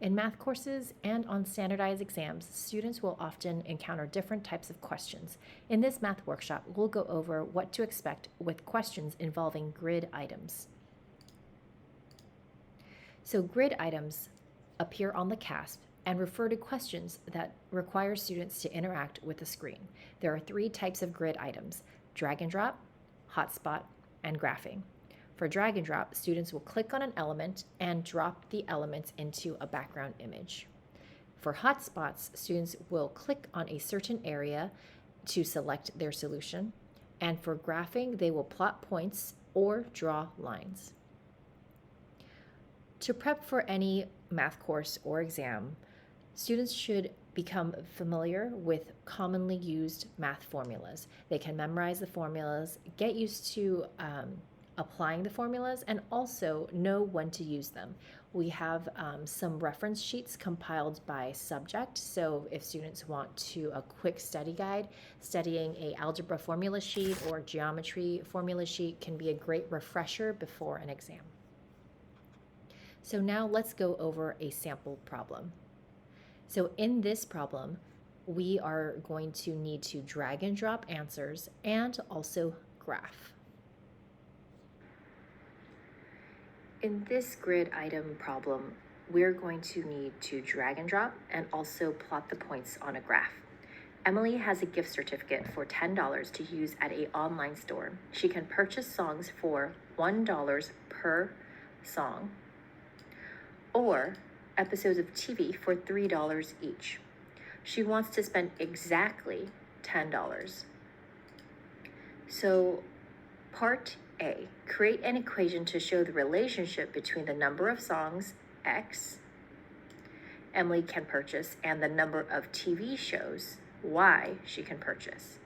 In math courses and on standardized exams, students will often encounter different types of questions. In this math workshop, we'll go over what to expect with questions involving grid items. So grid items appear on the CASP and refer to questions that require students to interact with the screen. There are 3 types of grid items: drag and drop, hotspot, and graphing. For drag and drop, students will click on an element and drop the elements into a background image. For hotspots, students will click on a certain area to select their solution. And for graphing, they will plot points or draw lines. To prep for any math course or exam, students should become familiar with commonly used math formulas. They can memorize the formulas, get used to applying the formulas, and also know when to use them. We have some reference sheets compiled by subject, so if students want a quick study guide, studying a algebra formula sheet or geometry formula sheet can be a great refresher before an exam. So now let's go over a sample problem. So in this problem, we are going to need to drag and drop answers and also graph. In this grid item problem, we're going to need to drag and drop and also plot the points on a graph. Emily has a gift certificate for $10 to use at an online store. She can purchase songs for $1 per song, or episodes of TV for $3 each. She wants to spend exactly $10. So part A, create an equation to show the relationship between the number of songs, X, Emily can purchase, and the number of TV shows, Y, she can purchase.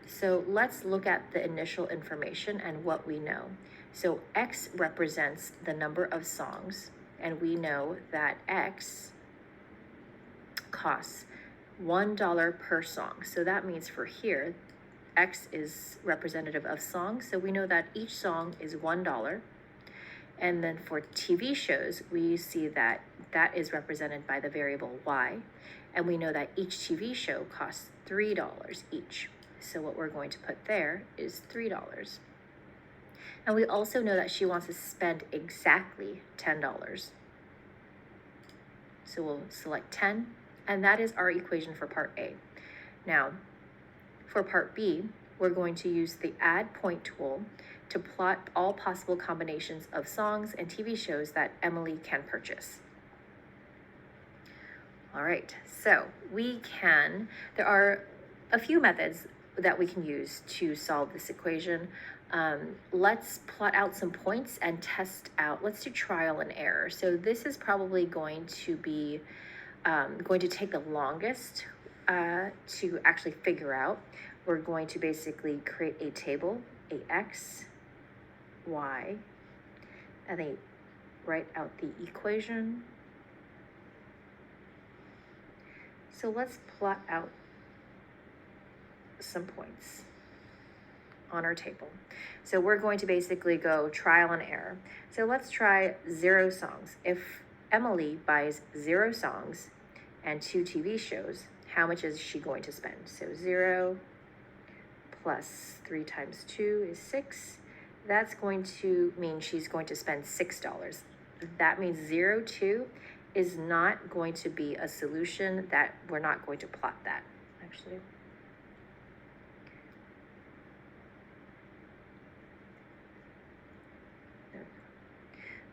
So let's look at the initial information and what we know. So X represents the number of songs, and we know that X costs $1 per song. So that means for here, X is representative of songs, so we know that each song is $1. And then for TV shows, we see that that is represented by the variable Y, and we know that each TV show costs $3 each. So what we're going to put there is $3. And we also know that she wants to spend exactly $10. So we'll select 10, and that is our equation for part A. Now, for part B, we're going to use the add point tool to plot all possible combinations of songs and TV shows that Emily can purchase. All right, so there are a few methods that we can use to solve this equation. Let's plot out some points and test out. Let's do trial and error. So this is probably going to be going to take the longest to actually figure out. We're going to basically create a table, a X, Y, and then write out the equation. So let's plot out some points on our table. So we're going to basically go trial and error. So let's try 0 songs. If Emily buys 0 songs and 2 TV shows, how much is she going to spend? So 0 plus 3 times 2 is 6. That's going to mean she's going to spend $6. That means 0, 2 is not going to be a solution. That we're not going to plot that, actually.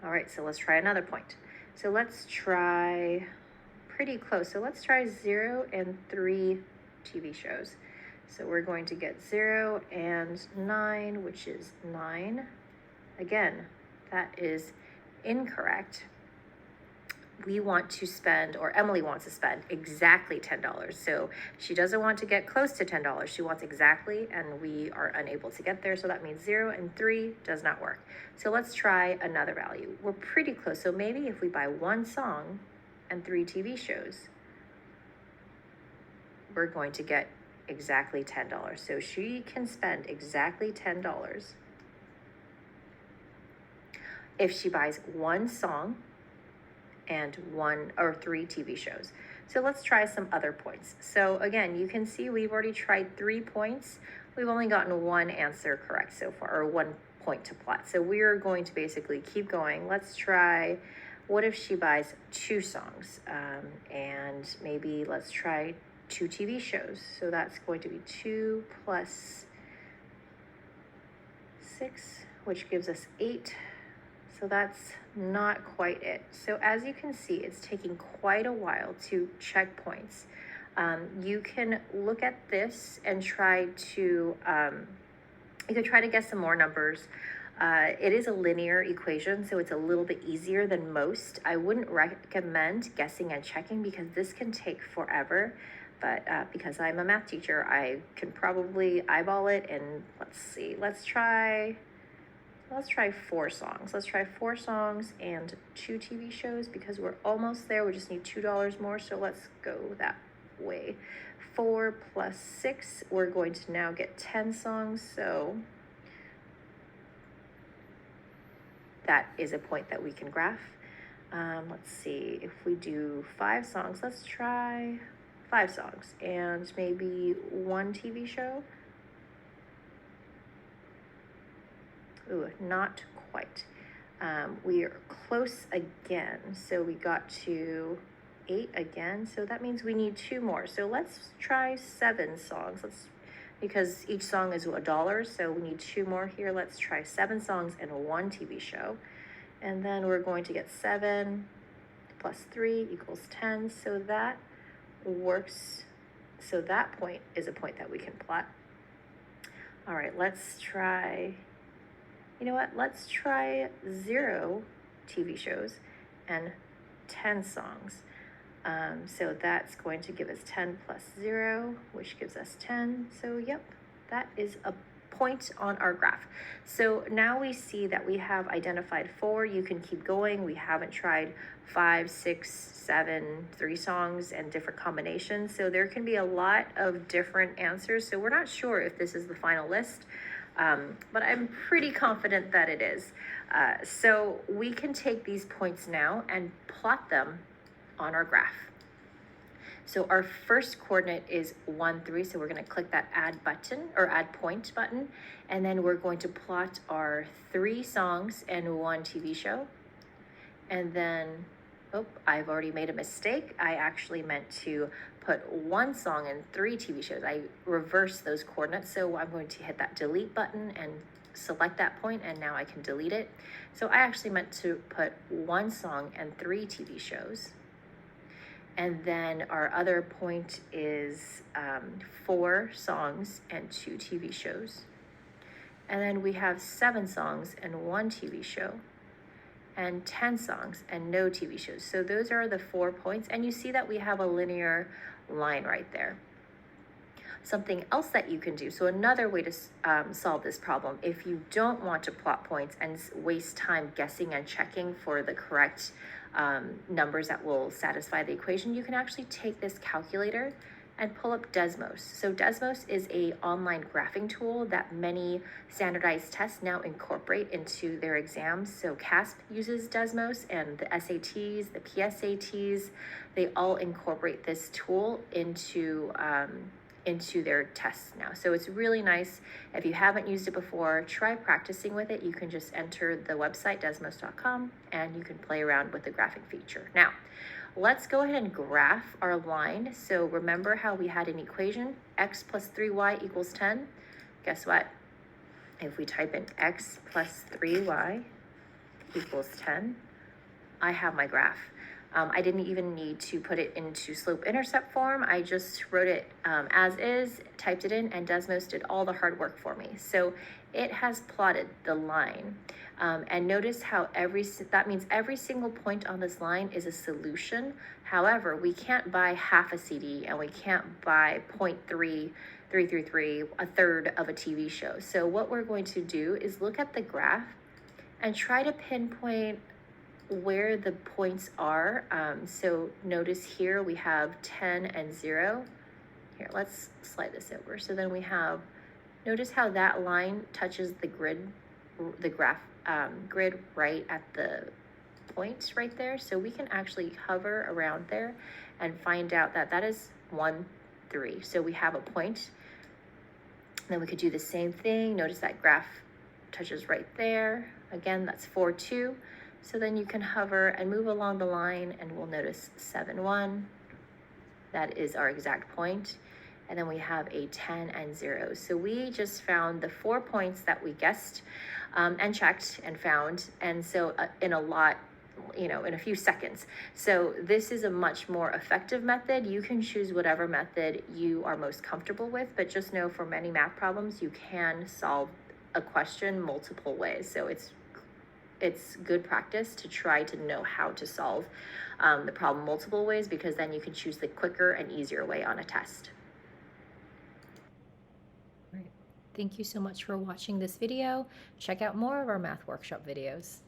All right, so let's try another point. So let's try pretty close. So let's try 0 and 3 TV shows. So we're going to get 0 and 9, which is 9. Again, that is incorrect. We want to spend, or Emily wants to spend exactly $10. So she doesn't want to get close to $10. She wants exactly, and we are unable to get there. So that means 0 and 3 does not work. So let's try another value. We're pretty close. So maybe if we buy 1 song and 3 TV shows, we're going to get exactly $10. So she can spend exactly $10 if she buys 1 song and 1 or 3 TV shows. So let's try some other points. So again, you can see we've already tried 3 points. We've only gotten 1 answer correct so far, or 1 point to plot. So we're going to basically keep going. Let's try, what if she buys 2 songs? And maybe let's try 2 TV shows. So that's going to be 2 plus 6, which gives us 8. So that's not quite it. So as you can see, it's taking quite a while to check points. You can look at this and try to, you could try to guess some more numbers. It is a linear equation, so it's a little bit easier than most. I wouldn't recommend guessing and checking because this can take forever. But because I'm a math teacher, I can probably eyeball it. And let's see, let's try 4 songs. Let's try 4 songs and 2 TV shows because we're almost there. We just need $2 more. So let's go that way. 4 plus 6, we're going to now get 10 songs. So that is a point that we can graph. Let's see, if we do 5 songs, let's try 5 songs and maybe 1 TV show. Ooh, not quite. We are close again. So we got to 8 again. So that means we need 2 more. So let's try 7 songs. Because each song is $1, so we need 2 more here. Let's try 7 songs and 1 TV show. And then we're going to get 7 plus 3 equals 10. So that works. So that point is a point that we can plot. All right, let's try, you know what? Let's try 0 TV shows and 10 songs. So that's going to give us 10 plus 0, which gives us 10. So yep, that is a point on our graph. So now we see that we have identified 4. You can keep going. We haven't tried 5, 6, 7, 3 songs and different combinations. So there can be a lot of different answers. So we're not sure if this is the final list, but I'm pretty confident that it is. So we can take these points now and plot them on our graph. So our first coordinate is 1, 3. So we're going to click that add button or add point button. And then we're going to plot our 3 songs and 1 TV show. And then, oh, I've already made a mistake. I actually meant to put 1 song and 3 TV shows. I reversed those coordinates. So I'm going to hit that delete button and select that point, and now I can delete it. So I actually meant to put 1 song and 3 TV shows. And then our other point is 4 songs and 2 TV shows. And then we have 7 songs and 1 TV show, and 10 songs and no TV shows. So those are the 4 points. And you see that we have a linear line right there. Something else that you can do, so another way to solve this problem, if you don't want to plot points and waste time guessing and checking for the correct numbers that will satisfy the equation, you can actually take this calculator and pull up Desmos. So Desmos is an online graphing tool that many standardized tests now incorporate into their exams. So CASP uses Desmos, and the SATs, the PSATs, they all incorporate this tool into their tests now. So it's really nice. If you haven't used it before, try practicing with it. You can just enter the website desmos.com and you can play around with the graphing feature. Now, let's go ahead and graph our line. So remember how we had an equation, x plus 3y equals 10. Guess what? If we type in x plus 3y equals 10, I have my graph. I didn't even need to put it into slope-intercept form. I just wrote it as is, typed it in, and Desmos did all the hard work for me. So it has plotted the line. And notice how that means every single point on this line is a solution. However, we can't buy half a CD, and we can't buy 0.333, a third of a TV show. So what we're going to do is look at the graph and try to pinpoint where the points are. So notice here we have 10 and 0. Here, let's slide this over. So then we have, notice how that line touches the graph grid right at the point right there. So we can actually hover around there and find out that that is 1, 3. So we have a point. Then we could do the same thing. Notice that graph touches right there. Again, that's 4, 2. So then you can hover and move along the line and we'll notice 7, 1. That is our exact point. And then we have a 10 and 0. So we just found the 4 points that we guessed and checked and found. And so in a few seconds. So this is a much more effective method. You can choose whatever method you are most comfortable with, but just know for many math problems, you can solve a question multiple ways. So it's good practice to try to know how to solve the problem multiple ways, because then you can choose the quicker and easier way on a test. Right. Thank you so much for watching this video. Check out more of our math workshop videos.